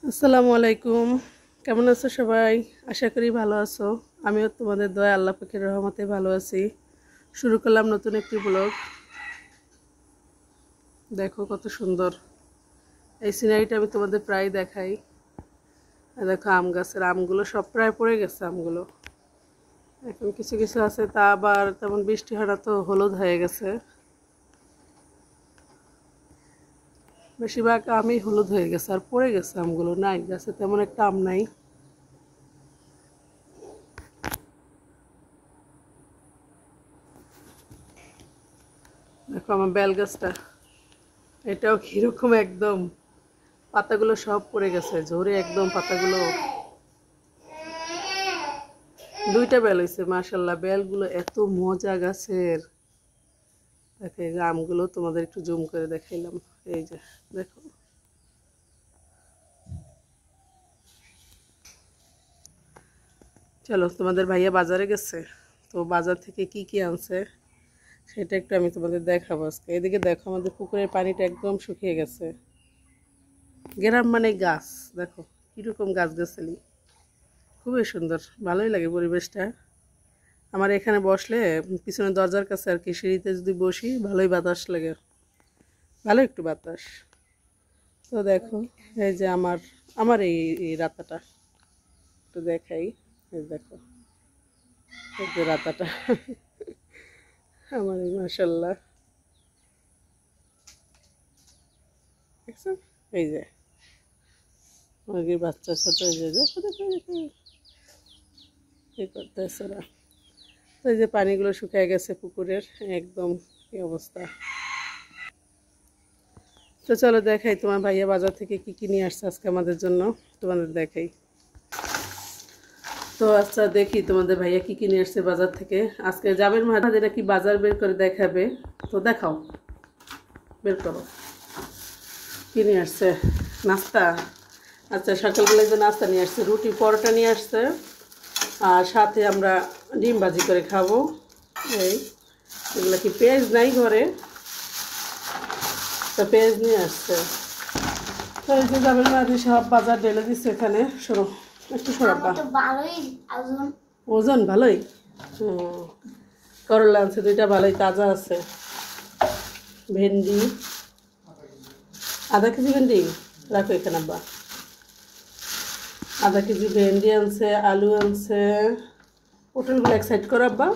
আসসালামু আলাইকুম। কেমন আছো সবাই? আশা করি ভালো আছো। আমিও তোমাদের দয়া আল্লাহ পাকের রহমতে ভালো আছি। শুরু করলাম নতুন একটি ব্লগ। দেখো কত সুন্দর এই সিনারিটা আমি তোমাদের প্রায় দেখাই। আর দেখো আম গাছের আমগুলো সব প্রায় পড়ে গেছে আমগুলো। এখন কিছু কিছু আছে তা আবার তেমন বৃষ্টি হয় না তো হলুদ হয়ে গেছে। বেশিরভাগ আমই হলুদ হয়ে গেছে আর পড়ে গেছে আমগুলো, নাই গাছে তেমন একটা আম নাই। দেখো আমার বেল গাছটা, এটাও কিরকম একদম পাতাগুলো সব পড়ে গেছে ঝরে একদম পাতাগুলো। দুইটা বেল হয়েছে মাশাল্লাহ, বেলগুলো এত মজা গাছের। দেখো এই আমগুলো তোমাদের একটু জুম করে দেখাইলাম। এই যে দেখো, চলো তোমাদের ভাইয়া বাজারে গেছে, তো বাজার থেকে কি কি আনছে সেটা একটু আমি তোমাদের দেখাবো আজকে। এদিকে দেখো আমাদের পুকুরের পানিটা একদম শুকিয়ে গেছে। গ্রাম মানে গাছ, দেখো কীরকম গাছগাছালি, খুবই সুন্দর, ভালোই লাগে পরিবেশটা। আমার এখানে বসলে পিছনে দরজার কাছে আর কি সিঁড়িতে যদি বসি ভালোই বাতাস লাগে, ভালো একটু বাতাস। তো দেখো এই যে আমার আমার এই এই রাতাটা একটু দেখাই। এই দেখো এই যে রাতাটা আমার এই মাশাল্লাহ, দেখছো? এই যে মুরগির বাচ্চা ছোট, এই যে দেখো দেখো দেখো কি করতেছে ওরা। তো এই যে পানিগুলো শুকিয়ে গেছে পুকুরের একদম, কি অবস্থা। তো চলো দেখাই তোমার ভাইয়া বাজার থেকে কি কি নিয়ে আসছে আজকে আমাদের জন্য, তোমাদের দেখাই। তো আচ্ছা দেখি তোমাদের ভাইয়া কি কি নিয়ে আসছে বাজার থেকে। আজকে যাবেন মাঝে নাকি বাজার বের করে দেখাবে, তো দেখাও, বের করো কি নিয়ে আসছে। নাস্তা, আচ্ছা সকালবেলায় যে নাস্তা নিয়ে আসছে রুটি পরোটা নিয়ে আসছে, আর সাথে আমরা ডিম ভাজি করে খাবো। এই এগুলো কি পেঁয়াজ নাই ঘরে, তো পেঁয়াজ নিয়ে আসছে। তো এই যে যাবেন মাঝে সব বাজার ঢেলে দিচ্ছে এখানে। সরো একটু সরাব্বা, ওজন ভালোই। হুম, করলা আনছে দুইটা, ভালোই তাজা আছে। ভেন্ডি আধা কেজি, ভেন্ডি রাখো এখানে আব্বা। আধা কেজি ভেন্ডি আনছে, আলু আনছে, পটলগুলো এক সাইড করো আব্বা।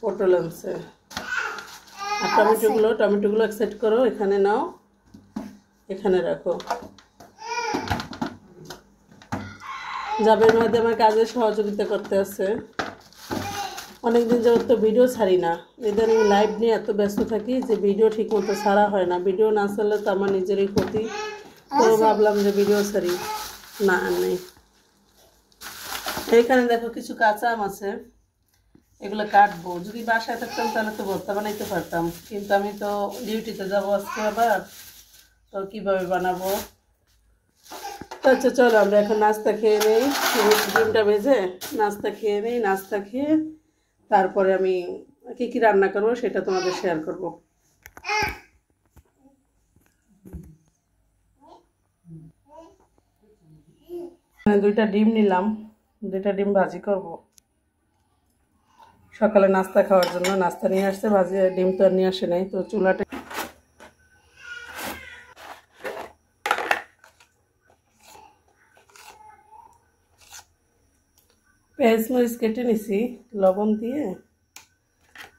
পটল আনছে আর টমেটোগুলো এক সাইড করো, এখানে নাও, এখানে রাখো। জাবের মধ্যে আমার কাজে সহযোগিতা করতে আছে। অনেকদিন যাবত তো ভিডিও ছাড়ি না, ইদানিং লাইভ নিয়ে এত ব্যস্ত থাকি যে ভিডিও ঠিক মতো ছাড়া হয় না। ভিডিও না ছাড়লে তো আমার নিজেরই ক্ষতি, তো ভাবলাম যে ভিডিও ছাড়ি না। নেই এখানে দেখো কিছু কাঁচা আম আছে, এগুলো কাটবো। যদি বাসায় থাকতাম তাহলে তো ভর্তা বানাইতে পারতাম, কিন্তু আমি তো ডিউটিতে যাবো আজকে আবার, তো কীভাবে বানাবো। আচ্ছা চলো আমরা এখন নাস্তা খেয়ে নেই, ডিমটা ভেজে নাস্তা খেয়ে নেই। নাস্তা খেয়ে তারপরে আমি কী কী রান্না করবো সেটা তোমাদের শেয়ার করব। দুইটা ডিম নিলাম, দুইটা ডিম ভাজি করব সকালে নাস্তা খাওয়ার জন্য। নাস্তা নিয়ে আসছে, ভাজি ডিম তো আর নিয়ে আসে নাই, তো চুলাটা পেঁয়াজ মরিচ কেটে নিছি লবণ দিয়ে,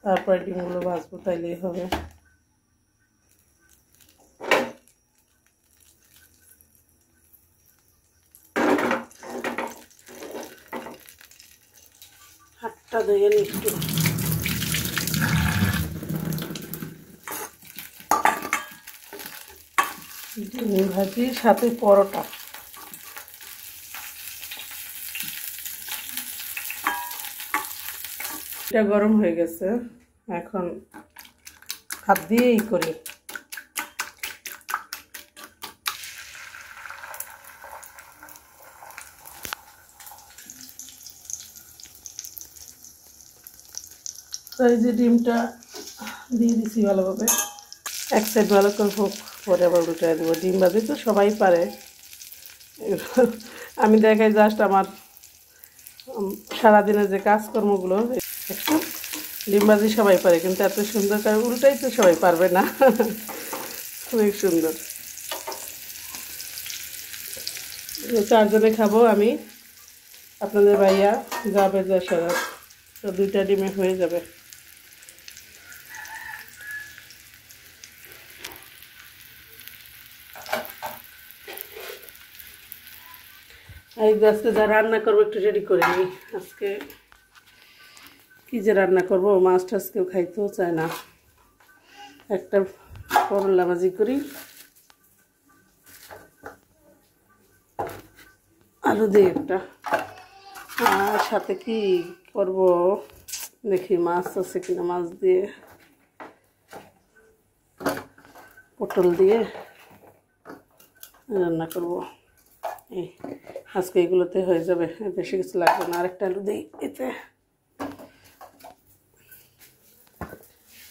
তারপরে ডিমগুলো ভাজবো, তাইলেই হবে। হাতটা ধুয়ে নি একটু। ডিম ভাজি সাথে পরোটা। এটা গরম হয়ে গেছে, এখন হাত দিয়েই করি। তো এই যে ডিমটা দিয়ে দিছি ভালোভাবে। এক সাইড ভালো করে হোক, পরে আবার উল্টে দেবো। ডিম ভাজি তো সবাই পারে, আমি দেখাই জাস্ট আমার সারাদিনের যে কাজকর্মগুলো। একটু ডিম ভাজি সবাই পারে, কিন্তু এত সুন্দর করে উল্টাই তো সবাই পারবে না। অনেক সুন্দর। 4 জনে খাবো, আমি, আপনাদের ভাইয়া, যাবে যা সারা, তো 2টা ডিমে হয়ে যাবে। এই আজকে যা রান্না করবো একটু রেডি করে নিই। আজকে কী যে রান্না করবো, মাছ টাছ কেউ খাইতেও চায় না। একটা করলা ভাজি করি, আলু দিয়ে একটা, আর সাথে কি করব দেখি, মাছ আছে কিনা, মাছ দিয়ে পটল দিয়ে রান্না করব। এই আজকে এগুলোতে হয়ে যাবে, বেশি কিছু লাগবে না। আরেকটা আলু দিই এতে।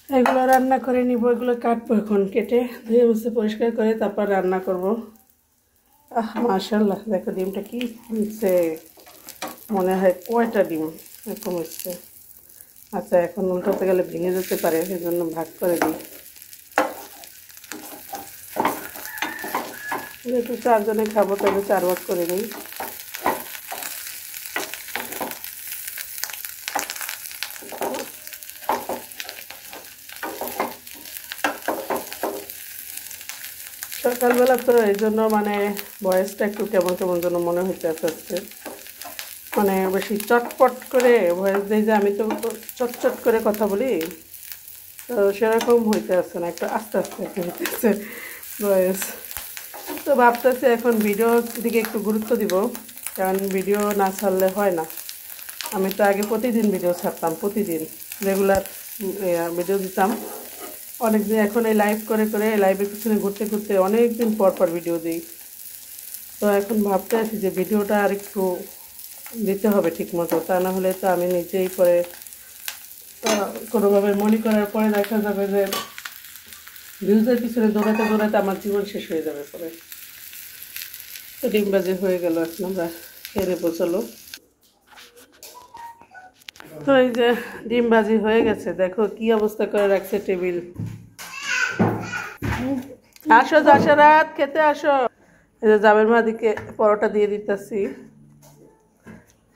এগুলো রান্না করে নিব, এগুলো কাটবো এখন, কেটে ধুয়ে মুছে পরিষ্কার করে তারপর রান্না করব। মাশাআল্লাহ, দেখো ডিমটা কি হচ্ছে, মনে হয় কয়টা ডিম এরকম হচ্ছে। আচ্ছা, এখন উল্টাতে গেলে ভেঙে যেতে পারে, সেই জন্য ভাগ করে দিই। যেহেতু 4 জনে খাবো, তাহলে 4 ভাগ করে নিই। সকালবেলা তো এই জন্য মানে ভয়েসটা একটু কেমন কেমন যেন মনে হইতে আসছে, মানে বেশি চটপট করে ভয়েস দিই, যে আমি তো চটচট করে কথা বলি, তো সেরকম হইতে আসছে না, একটু আস্তে আস্তে হইতেছে ভয়েস। তো ভাবতেছি এখন ভিডিওর দিকে একটু গুরুত্ব দিব, কারণ ভিডিও না ছাড়লে হয় না। আমি তো আগে প্রতিদিন ভিডিও ছাড়তাম, প্রতিদিন রেগুলার ভিডিও দিতাম অনেক দিন। এখন এই লাইভ করে করে, লাইভের পিছনে ঘুরতে ঘুরতে অনেক দিন পর পর ভিডিও দিই। তো এখন ভাবতে আছি যে ভিডিওটা আর একটু দিতে হবে ঠিক মতো, তা না হলে তো আমি নিজেই পরে কোনোভাবে মনে করার পরে দেখা যাবে যে ভিউজের পিছনে দৌড়াতে দৌড়াতে আমার জীবন শেষ হয়ে যাবে পরে। তো ডিম ভাজি হয়ে গেল, এখন আমরা খেয়ে নেবো, চলো। তো এই যে ডিম ভাজি হয়ে গেছে, দেখো কি অবস্থা করে রাখছে টেবিল। আসো জাসারাত, খেতে আসো। এই যে জাবের মাদিকে পরোটা দিয়ে দিতেছি,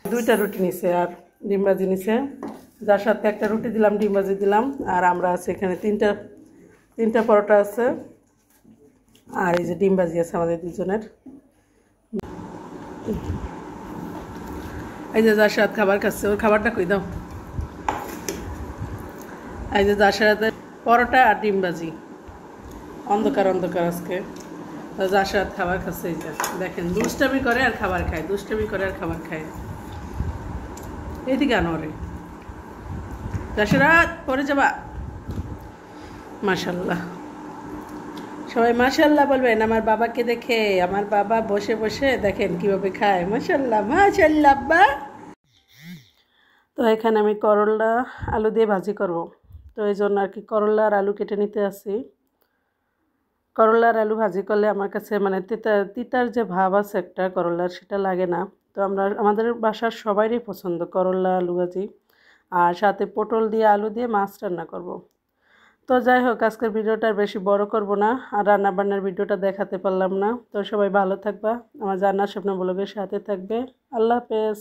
2টা রুটি নিছে আর ডিম ভাজি নিছে। যার সাথে একটা রুটি দিলাম, ডিম ভাজি দিলাম, আর আমরা আছে এখানে 3টা পরোটা আছে, আর এই যে ডিম ভাজি আছে আমাদের 2জনের। এই যে যার সাথে খাবার খাচ্ছে, ওর খাবারটা কই দাও। এই যে যার সাথে পরোটা আর ডিম ভাজি, অন্ধকার অন্ধকার আজকে। যার সাথে খাবার খাচ্ছে, এই যে দেখেন, দুষ্টামি করে আর খাবার খায়, দুষ্টামি করে আর খাবার খায়। এইদিকে আনো রে জাসরাত, পরে যাবা। মাশাল্লাহ, সবাই মাশাল্লাহ বলবেন আমার বাবাকে দেখে। আমার বাবা বসে বসে দেখেন কিভাবে খায়, মাশাল্লাহ মাশাল্লাহ আব্বা। তো এখানে আমি করলা আলু দিয়ে ভাজি করব, তো এই জন্য আর কি করলা আর আলু কেটে নিতে আসি। করলা আর আলু ভাজি করলে আমার কাছে মানে তিতার যে ভাব আছে একটা করলার, সেটা লাগে না। তো আমাদের বাসার সবারই পছন্দ করলা আলু ভাজি, আর সাথে পটল দিয়ে আলু দিয়ে মাছ রান্না করব। তো যাই হোক, আজকের ভিডিওটা আর বেশি বড় করব না, আর রান্নাবান্নার ভিডিওটা দেখাতে পারলাম না। তো সবাই ভালো থাকবা, আমার জান্নাত স্বপ্ন ব্লগের সাথে থাকবে। আল্লাহ হাফেজ।